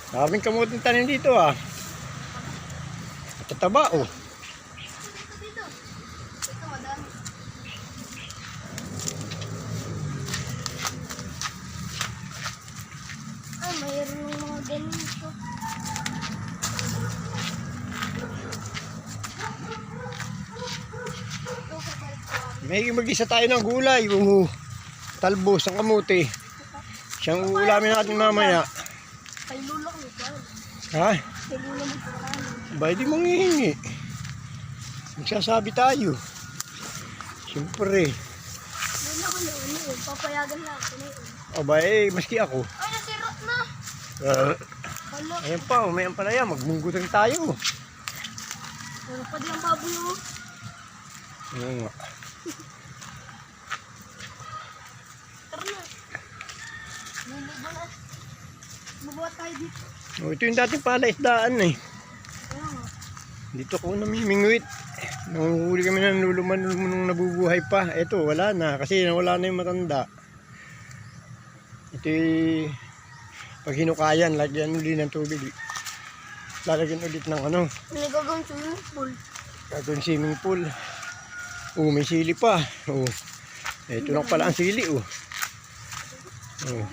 Daming kamuting tanim dito ah. Tataba oh. Dito. Ito, madami. Ay, mayroon ng mga ganito. May mag-isa tayo ng gulay. Talbos ng kamuti. Siyang ulamin natin mamaya. Kay lulok nito. Ha? Kay lulok nito. Ba, di manghihingi. Magsasabi tayo. Siyempre. Doon ako na ano, papayagan lang ako na yun. Aba maski ako. Ay, nasirot na. Hala. Ayan pa, umayan pala yan. Magmunggutan tayo. Wala pa din ang baboy mo. Oo nga. Tara na. Lulubo na. Bubuhat tayo dito. Oh, ito yung dating palaisdaan eh. Kaya nga. Dito ko namimingwit. Nanguhuli kami ng luluman nung nabubuhay pa. Ito, wala na. Kasi wala na yung matanda. Ito yung pag hinukayan, lagyan ulit ng tubig. Lalagyan ulit ng ano. Nagagawang swimming pool. Gagawin swimming pool. Oh, may sili pa. Oh. Ito lang pala ang sili oh. Oh.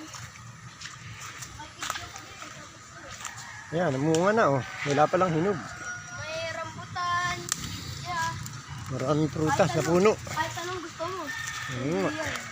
Ayan, namunga na oh. Wala palang hinog. May rambutan. Yeah. Maraming prutas na puno. Kahit anong gusto mo. Oo nga. Yan.